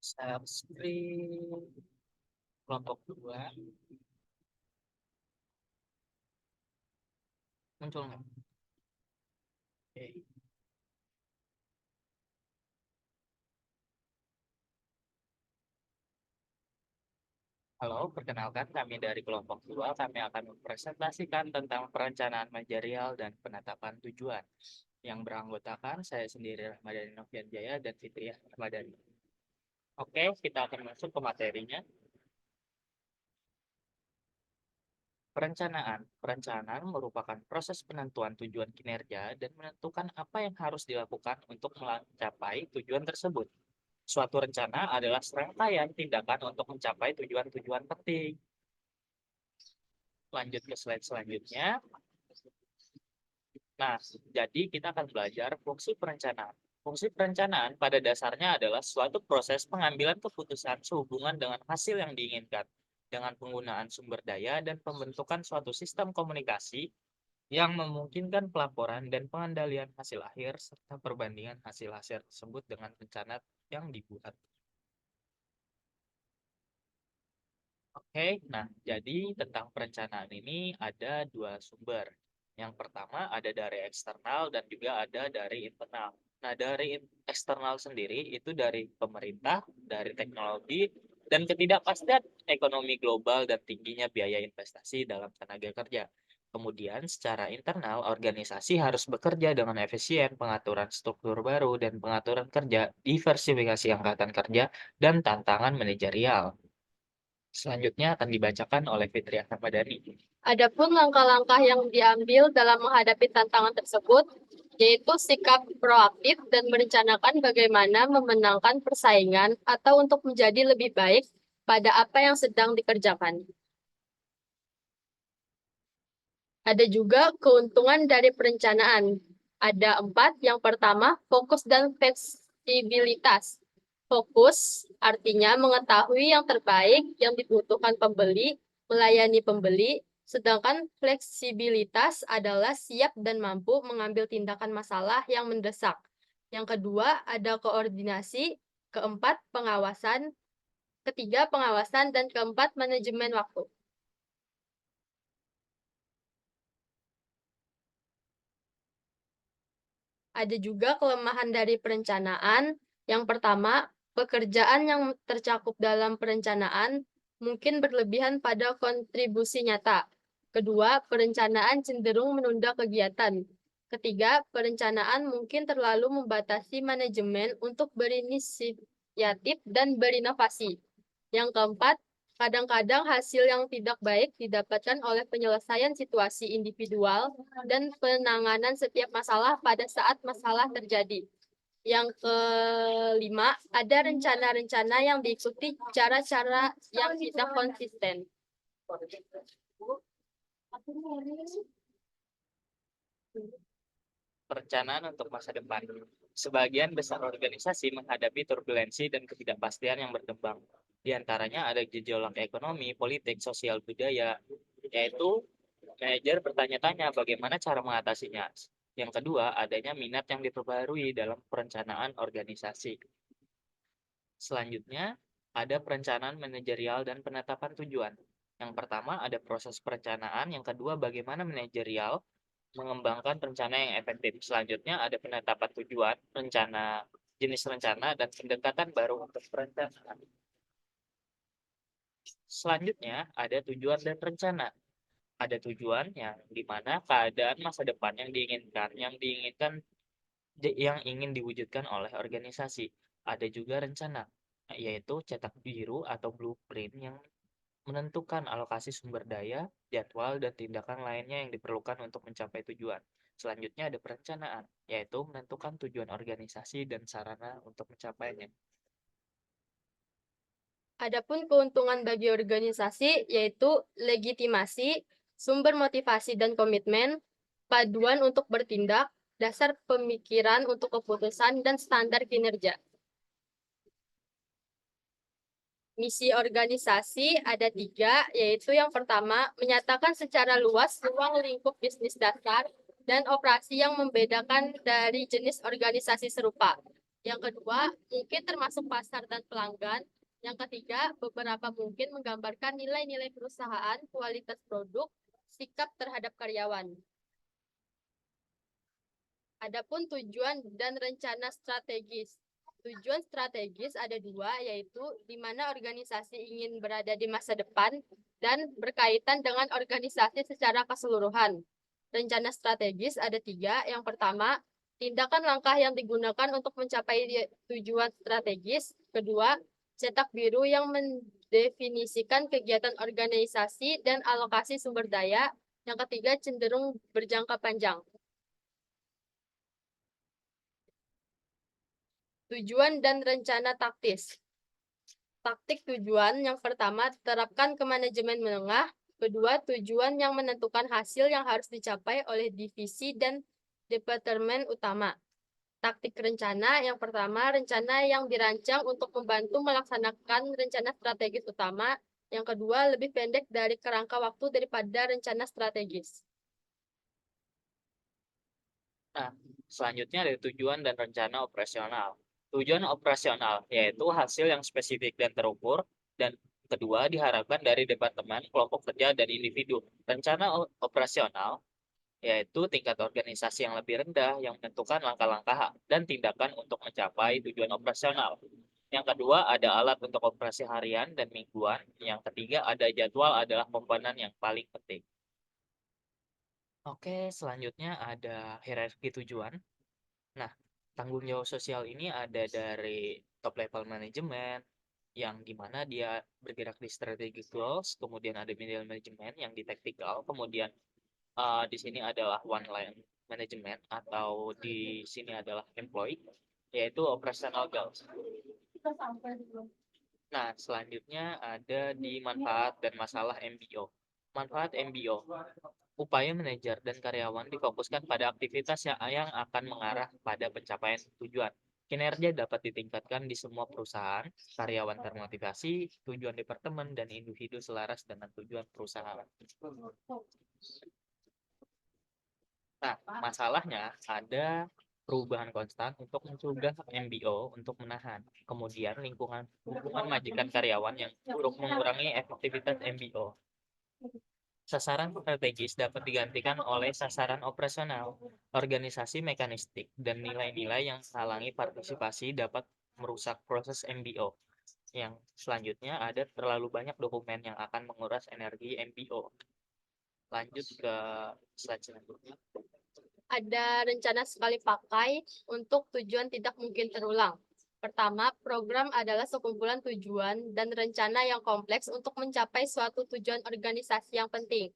Subscribe kelompok 2 muncul nggak? Oke. Halo, perkenalkan kami dari kelompok 2. Kami akan mempresentasikan tentang perencanaan manajerial dan penetapan tujuan yang beranggotakan saya sendiri Rahmadani Novian Jaya dan Fitriah Rahmadani. Oke, kita akan masuk ke materinya. Perencanaan. Perencanaan merupakan proses penentuan tujuan kinerja dan menentukan apa yang harus dilakukan untuk mencapai tujuan tersebut. Suatu rencana adalah serangkaian tindakan untuk mencapai tujuan-tujuan penting. Lanjut ke slide selanjutnya. Nah, jadi kita akan belajar fungsi perencanaan. Fungsi perencanaan pada dasarnya adalah suatu proses pengambilan keputusan sehubungan dengan hasil yang diinginkan, dengan penggunaan sumber daya dan pembentukan suatu sistem komunikasi yang memungkinkan pelaporan dan pengendalian hasil akhir serta perbandingan hasil-hasil tersebut dengan rencana yang dibuat. Oke, nah jadi tentang perencanaan ini ada dua sumber. Yang pertama ada dari eksternal dan juga ada dari internal. Nah, dari eksternal sendiri itu dari pemerintah, dari teknologi, dan ketidakpastian ekonomi global dan tingginya biaya investasi dalam tenaga kerja. Kemudian secara internal, organisasi harus bekerja dengan efisien, pengaturan struktur baru, dan pengaturan kerja, diversifikasi angkatan kerja, dan tantangan manajerial. Selanjutnya akan dibacakan oleh Fitriah Ramadhani. Adapun langkah-langkah yang diambil dalam menghadapi tantangan tersebut, yaitu sikap proaktif dan merencanakan bagaimana memenangkan persaingan atau untuk menjadi lebih baik pada apa yang sedang dikerjakan. Ada juga keuntungan dari perencanaan. Ada 4. Yang pertama, fokus dan fleksibilitas. Fokus artinya mengetahui yang terbaik yang dibutuhkan pembeli, melayani pembeli, sedangkan fleksibilitas adalah siap dan mampu mengambil tindakan masalah yang mendesak. Yang kedua, ada koordinasi. Keempat, pengawasan. Ketiga, pengawasan. Dan keempat, manajemen waktu. Ada juga kelemahan dari perencanaan. Yang pertama, pekerjaan yang tercakup dalam perencanaan mungkin berlebihan pada kontribusi nyata. Kedua, perencanaan cenderung menunda kegiatan. Ketiga, perencanaan mungkin terlalu membatasi manajemen untuk berinisiatif dan berinovasi. Yang keempat, kadang-kadang hasil yang tidak baik didapatkan oleh penyelesaian situasi individual dan penanganan setiap masalah pada saat masalah terjadi. Yang kelima, ada rencana-rencana yang diikuti cara-cara yang tidak konsisten. Perencanaan untuk masa depan. Sebagian besar organisasi menghadapi turbulensi dan ketidakpastian yang berkembang. Di antaranya ada gejolak ekonomi, politik, sosial, budaya, yaitu manajer bertanya-tanya bagaimana cara mengatasinya. Yang kedua, adanya minat yang diperbarui dalam perencanaan organisasi. Selanjutnya, ada perencanaan manajerial dan penetapan tujuan. Yang pertama, ada proses perencanaan. Yang kedua, bagaimana manajerial mengembangkan rencana yang efektif. Selanjutnya, ada penetapan tujuan, rencana, jenis rencana, dan pendekatan baru untuk perencanaan. Selanjutnya, ada tujuan dan rencana. Ada tujuan yang dimana keadaan masa depan yang ingin diwujudkan oleh organisasi. Ada juga rencana, yaitu cetak biru atau blueprint yang menentukan alokasi sumber daya, jadwal, dan tindakan lainnya yang diperlukan untuk mencapai tujuan. Selanjutnya ada perencanaan, yaitu menentukan tujuan organisasi dan sarana untuk mencapainya. Adapun keuntungan bagi organisasi yaitu legitimasi, sumber motivasi dan komitmen, paduan untuk bertindak, dasar pemikiran untuk keputusan, dan standar kinerja. Misi organisasi ada 3, yaitu yang pertama, menyatakan secara luas ruang lingkup bisnis dasar dan operasi yang membedakan dari jenis organisasi serupa. Yang kedua, mungkin termasuk pasar dan pelanggan. Yang ketiga, beberapa mungkin menggambarkan nilai-nilai perusahaan, kualitas produk, sikap terhadap karyawan. Adapun tujuan dan rencana strategis. Tujuan strategis ada dua, yaitu di mana organisasi ingin berada di masa depan dan berkaitan dengan organisasi secara keseluruhan. Rencana strategis ada tiga. Yang pertama, tindakan langkah yang digunakan untuk mencapai tujuan strategis. Kedua, cetak biru yang mendefinisikan kegiatan organisasi dan alokasi sumber daya. Yang ketiga, cenderung berjangka panjang. Tujuan dan rencana taktis. Taktik tujuan yang pertama, terapkan ke manajemen menengah. Kedua, tujuan yang menentukan hasil yang harus dicapai oleh divisi dan departemen utama. Taktik rencana yang pertama, rencana yang dirancang untuk membantu melaksanakan rencana strategis utama. Yang kedua, lebih pendek dari kerangka waktu daripada rencana strategis. Nah, selanjutnya ada tujuan dan rencana operasional. Tujuan operasional yaitu hasil yang spesifik dan terukur, dan kedua diharapkan dari departemen, kelompok kerja, dan individu. Rencana operasional yaitu tingkat organisasi yang lebih rendah yang menentukan langkah-langkah dan tindakan untuk mencapai tujuan operasional. Yang kedua ada alat untuk operasi harian dan mingguan. Yang ketiga ada jadwal adalah komponen yang paling penting. Oke, selanjutnya ada hierarki tujuan. Nah, tanggung jawab sosial ini ada dari top level manajemen, yang dimana dia bergerak di strategic goals, kemudian ada middle management yang di tactical, kemudian di sini adalah one line management atau di sini adalah employee, yaitu operational goals. Nah, selanjutnya ada di manfaat dan masalah MBO. Manfaat MBO. Upaya manajer dan karyawan difokuskan pada aktivitas yang akan mengarah pada pencapaian tujuan. Kinerja dapat ditingkatkan di semua perusahaan, karyawan termotivasi, tujuan departemen, dan individu selaras dengan tujuan perusahaan. Nah, masalahnya ada perubahan konstan untuk mencegah MBO untuk menahan. Kemudian hubungan majikan karyawan yang buruk mengurangi efektivitas MBO. Sasaran strategis dapat digantikan oleh sasaran operasional. Organisasi mekanistik dan nilai-nilai yang menghalangi partisipasi dapat merusak proses MBO. Yang selanjutnya ada terlalu banyak dokumen yang akan menguras energi MBO. Lanjut ke slide selanjutnya. Ada rencana sekali pakai untuk tujuan tidak mungkin terulang. Pertama, program adalah sekumpulan tujuan dan rencana yang kompleks untuk mencapai suatu tujuan organisasi yang penting.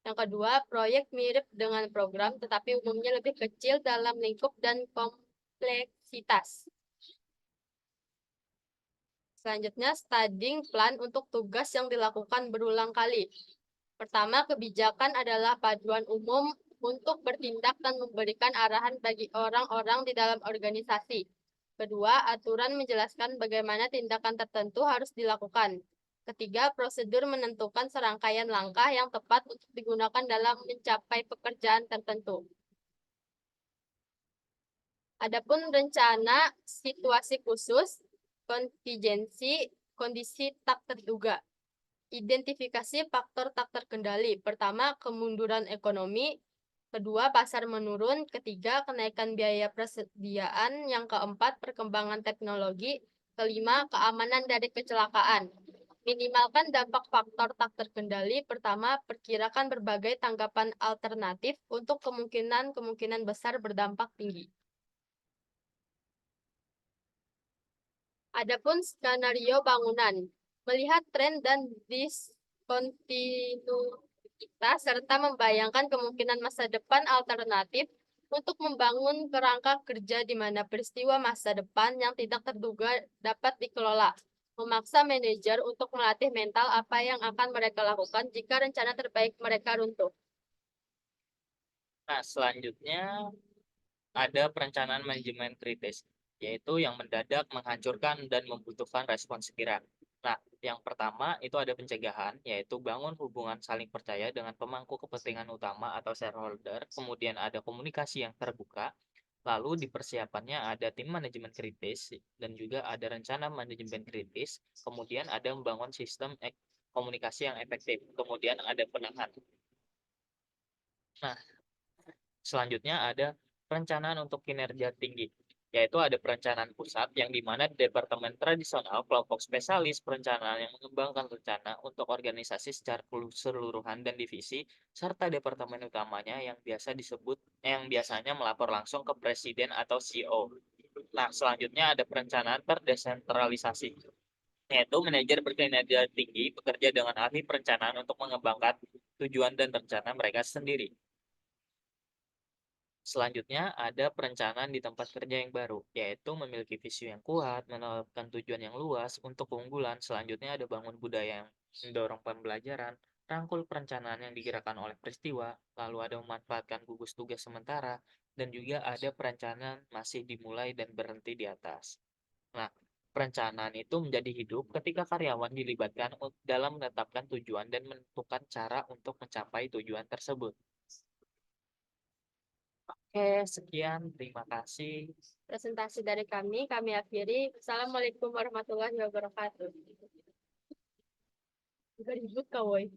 Yang kedua, proyek mirip dengan program tetapi umumnya lebih kecil dalam lingkup dan kompleksitas. Selanjutnya, studying plan untuk tugas yang dilakukan berulang kali. Pertama, kebijakan adalah paduan umum untuk bertindak dan memberikan arahan bagi orang-orang di dalam organisasi. Kedua, aturan menjelaskan bagaimana tindakan tertentu harus dilakukan. Ketiga, prosedur menentukan serangkaian langkah yang tepat untuk digunakan dalam mencapai pekerjaan tertentu. Adapun rencana situasi khusus, kontingensi, kondisi tak terduga. Identifikasi faktor tak terkendali. Pertama, kemunduran ekonomi. Kedua, pasar menurun. Ketiga, kenaikan biaya persediaan. Yang keempat, perkembangan teknologi. Kelima, keamanan dari kecelakaan. Minimalkan dampak faktor tak terkendali. Pertama, perkirakan berbagai tanggapan alternatif untuk kemungkinan besar berdampak tinggi. Adapun skenario bangunan, melihat tren dan diskontinuitas serta membayangkan kemungkinan masa depan alternatif untuk membangun kerangka kerja di mana peristiwa masa depan yang tidak terduga dapat dikelola. Memaksa manajer untuk melatih mental apa yang akan mereka lakukan jika rencana terbaik mereka runtuh. Nah, selanjutnya ada perencanaan manajemen kritis, yaitu yang mendadak, menghancurkan, dan membutuhkan respon segera. Nah, yang pertama itu ada pencegahan, yaitu bangun hubungan saling percaya dengan pemangku kepentingan utama atau shareholder. Kemudian ada komunikasi yang terbuka. Lalu di persiapannya ada tim manajemen kritis dan juga ada rencana manajemen kritis, kemudian ada membangun sistem komunikasi yang efektif, kemudian ada penahan. Nah, selanjutnya ada perencanaan untuk kinerja tinggi, yaitu ada perencanaan pusat yang di mana departemen tradisional, kelompok spesialis perencanaan yang mengembangkan rencana untuk organisasi secara keseluruhan dan divisi, serta departemen utamanya yang biasanya melapor langsung ke presiden atau CEO. Nah, selanjutnya ada perencanaan terdesentralisasi, yaitu manajer berkinerja tinggi bekerja dengan ahli perencanaan untuk mengembangkan tujuan dan rencana mereka sendiri. Selanjutnya ada perencanaan di tempat kerja yang baru, yaitu memiliki visi yang kuat, menetapkan tujuan yang luas untuk keunggulan. Selanjutnya ada bangun budaya yang mendorong pembelajaran, rangkul perencanaan yang digerakkan oleh peristiwa, lalu ada memanfaatkan gugus tugas sementara, dan juga ada perencanaan masih dimulai dan berhenti di atas. Nah, perencanaan itu menjadi hidup ketika karyawan dilibatkan dalam menetapkan tujuan dan menentukan cara untuk mencapai tujuan tersebut. Oke, sekian. Terima kasih. Presentasi dari kami akhiri. Assalamualaikum warahmatullahi wabarakatuh. Juga ribut kau, woy.